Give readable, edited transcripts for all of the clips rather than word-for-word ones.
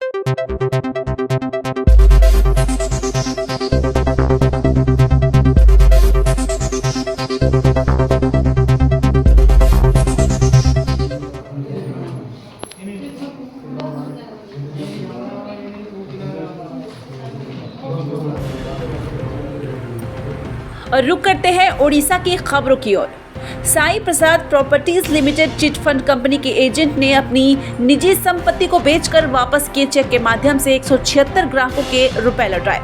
और रुक करते हैं ओडिशा की खबरों की ओर। Sai Prasad properties limited chit fund company के एजेंट ने अपनी निजी संपत्ति को बेचकर वापस किए चेक के माध्यम से 176 ग्राहकों के रुपए लौटाए।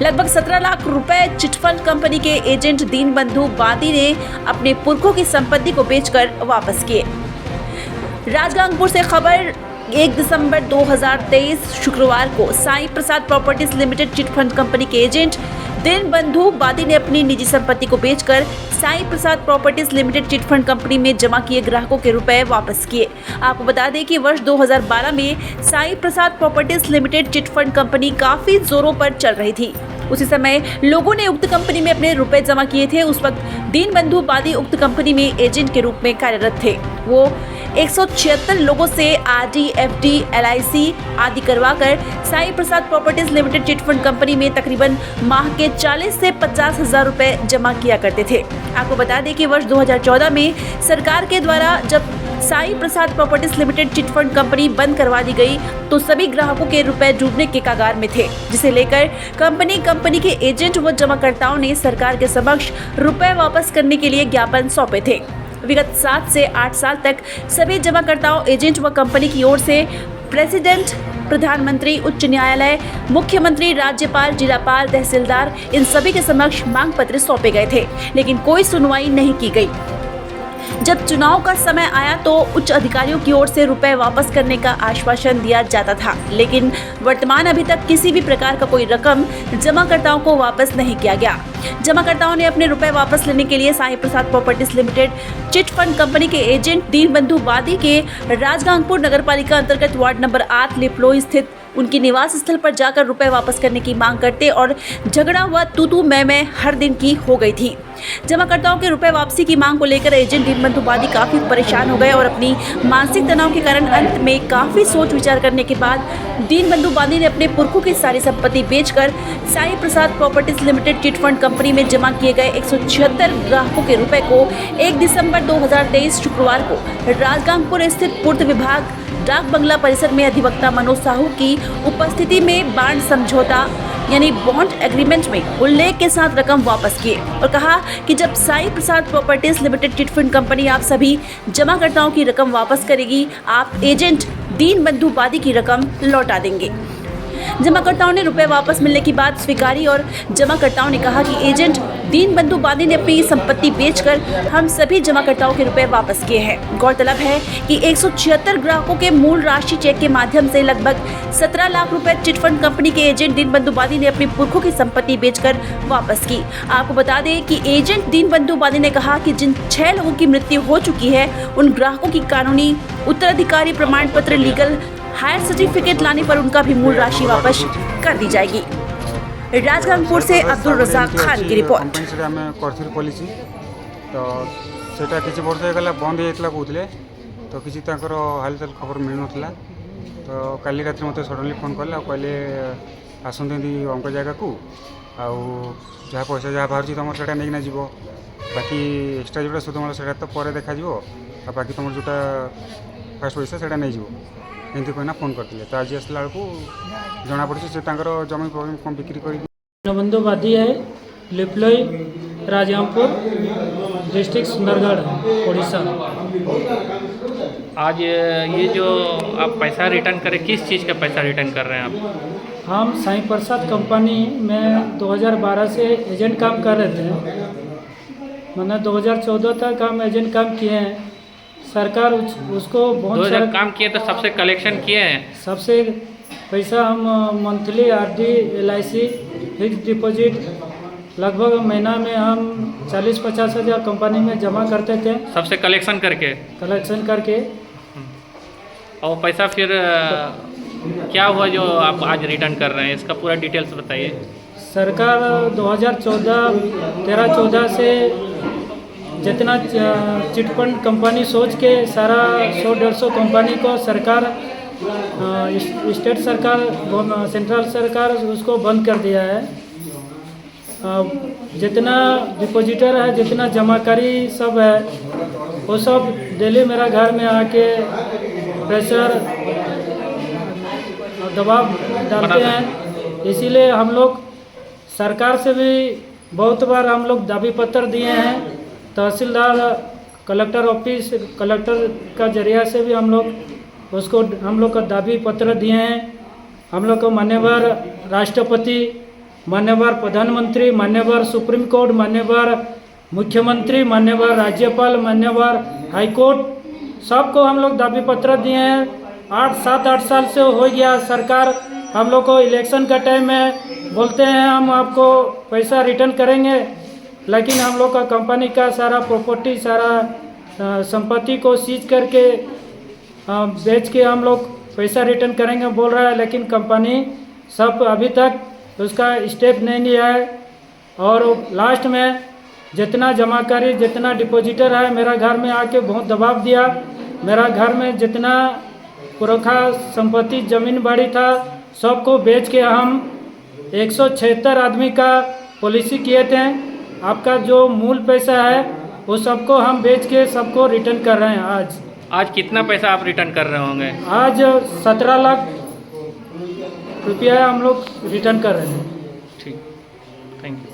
लगभग 17 लाख रुपए चिट फंड कंपनी के एजेंट दीनबंधु बादी ने अपने पुरखों की संपत्ति को बेचकर वापस किए। राजगांगपुर से खबर 1 दिसंबर 2023 शुक्रवार को Sai Prasad properties limited chit fund company के एजेंट दीनबंधु बादी ने अपनी निजी संपत्ति को बेचकर Sai Prasad properties limited chit fund company में जमा किए ग्राहकों के रुपए वापस किए। आपको बता दें कि वर्ष 2012 में Sai Prasad properties limited chit fund company काफी जोरों पर चल रही थी। उसी समय लोगों ने उक्त कंपनी में अपने रुपए जमा किए थे। उस वक्त दीनबंधु बादी उक्त कंपनी में एजेंट के रूप में कार्यरत थे। वो 176 लोगों से आरडी, एफडी, एलआईसी आदि करवाकर Sai Prasad properties limited chit fund company में तकरीबन माह के 40 से 50 हजार रुपए जमा किया करते थे। आपको बता दें कि वर्ष 2014 में सरकार के द्वारा जब Sai Prasad properties limited chit fund company बंद करवा दी गई तो सभी ग्राहकों के रुपए डूबने के कगार में थे, जिसे लेकर कंपनी के एजेंट व जमाकर्ताओं ने सरकार के समक्ष रुपए वापस करने के लिए ज्ञापन सौंपे थे। विगत 7 से 8 साल तक सभी जमाकर्ताओं, एजेंट व कंपनी की ओर से प्रेसिडेंट, प्रधानमंत्री, उच्च न्यायालय, मुख्यमंत्री, राज्यपाल, जिलापाल, तहसीलदार इन सभी के समक्ष मांग पत्र सौंपे गए थे, लेकिन कोई सुनवाई नहीं की गई। जब चुनाव का समय आया तो उच्च अधिकारियों की ओर से रुपए वापस करने का आश्वासन दिया जाता था, लेकिन वर्तमान अभी तक किसी भी प्रकार का कोई रकम जमाकर्ताओं को वापस नहीं किया गया। जमाकर्ताओं ने अपने रुपए वापस लेने के लिए Sai Prasad properties limited chit fund company के एजेंट दीनबंधु बादी के राजगांगपुर नगरपालिका अंतर्गत वार्ड नंबर 8 लिपलोई स्थित उनके निवास स्थल पर जाकर रुपए वापस करने की मांग करते और झगड़ा हुआ तू मैं हर दिन की हो गई थी। जमाकर्ताओं के रुपए वापसी की मांग को लेकर एजेंट दीनबंधु बादी काफी परेशान हो गए और अपनी मानसिक तनाव के कारण अंत में काफी सोच विचार करने के बाद दीनबंधु बादी ने अपने पुरखों की सारी संपत्ति बेचकर Sai Prasad properties limited chit fund company में जमा किए गए 176 ग्राहकों के रुपए को 1 दिसंबर 2023 शुक्रवार को राजगांगपुर स्थित पूर्त विभाग डाक बंगला परिसर में अधिवक्ता मनोज साहू की उपस्थिति में बांड समझौता यानी बॉन्ड एग्रीमेंट में उल्लेख के साथ रकम वापस किए और कहा कि जब Sai Prasad properties limited chit fund company आप सभी जमाकर्ताओं की रकम वापस करेगी, आप एजेंट दीनबंधु बादी की रकम लौटा देंगे। जमाकर्ताओं ने रुपए वापस मिलने की बात स्वीकारी और जमाकर्ताओं ने कहा कि एजेंट दीनबंधु बादी ने अपनी संपत्ति बेचकर हम सभी जमाकर्ताओं के रुपए वापस किए हैं। गौरतलब है कि 176 ग्राहकों के मूल राशि चेक के माध्यम से लगभग 17 लाख रुपए चिट फंड कंपनी के एजेंट दीनबंधु बादी ने अपनी पुरखों की संपत्ति बेचकर वापस की। आपको बता दें कि एजेंट दीनबंधु बादी ने कहा कि जिन 6 लोगों की मृत्यु हो चुकी है उन ग्राहकों की कानूनी उत्तराधिकारी प्रमाण पत्र, लीगल हायर सर्टिफिकेट लाने पर उनका भी मूल राशि वापस कर दी जाएगी। राजगांगपुर से अब्दुल रजाक खान की रिपोर्ट। पॉलिसी तो सेटा किसी वर्ष होगा बंद होता कहते तो किसी हालचाल खबर मिल ना तो काली रात मत सडनली फोन कले कहले आसते अंक जगह को जहाँ पैसा जहाँ बाहर तुम से नहीं जीव बाकी एक्सट्रा जोटा सुध मूल तो पर देखा बाकी तुम जोटा फास्ट पैसा से नहीं जीव एमती कहना फोन करते तो आज आसला बेलू जना पड़ी से जमी कम बिक्री कर दीनबंधु बादी है, लिपलोई, राजगांगपुर डिस्ट्रिक्ट सुंदरगढ़, उड़ीसा। आज ये जो आप पैसा रिटर्न करें, किस चीज़ का पैसा रिटर्न कर रहे हैं आप? हम साई प्रसाद कंपनी में 2012 से एजेंट काम कर रहे थे। मैंने 2014 तक हम एजेंट काम किए हैं। सरकार उसको बहुत सारा काम किए तो सबसे कलेक्शन किए हैं। सबसे पैसा हम monthly RD, LIC, fix deposit लगभग महीना में हम 40-50 हज़ार कंपनी में जमा करते थे। सबसे कलेक्शन करके और पैसा फिर क्या हुआ जो आप आज रिटर्न कर रहे हैं, इसका पूरा डिटेल्स बताइए। सरकार 2013-14 से जितना चिटफंड कंपनी सोच के सारा 100-150 कंपनी को सरकार स्टेट सरकार सेंट्रल सरकार उसको बंद कर दिया है। जितना डिपॉजिटर है, जितना जमाकारी सब है, वो सब डेली मेरा घर में आके प्रेशर दबाव डालते हैं। इसीलिए हम लोग सरकार से भी बहुत बार हम लोग दावी पत्र दिए हैं। तहसीलदार, कलेक्टर ऑफिस, कलेक्टर का जरिया से भी हम लोग का दावी पत्र दिए हैं। हम लोग को मान्यवर राष्ट्रपति, मान्यवर प्रधानमंत्री, मान्यवर सुप्रीम कोर्ट, मान्यवर मुख्यमंत्री, मान्यवर राज्यपाल, मान्यवर हाईकोर्ट, सबको हम लोग दावी पत्र दिए हैं। 7-8 साल से हो गया। सरकार हम लोग को इलेक्शन का टाइम में बोलते हैं हम आपको पैसा रिटर्न करेंगे, लेकिन हम लोग का कंपनी का सारा प्रॉपर्टी, सारा संपत्ति को सीज करके बेच के हम लोग पैसा रिटर्न करेंगे बोल रहा है, लेकिन कंपनी सब अभी तक उसका स्टेप नहीं लिया है। और लास्ट में जितना जमाकारी, जितना डिपॉजिटर है, मेरा घर में आके बहुत दबाव दिया। मेरा घर में जितना पुरखा संपत्ति, ज़मीन बाड़ी था, सबको बेच के हम 176 आदमी का पॉलिसी किए थे। आपका जो मूल पैसा है वो सबको हम बेच के सबको रिटर्न कर रहे हैं। आज कितना पैसा आप रिटर्न कर रहे होंगे? आज 17 लाख रुपया हम लोग रिटर्न कर रहे हैं। ठीक, थैंक यू।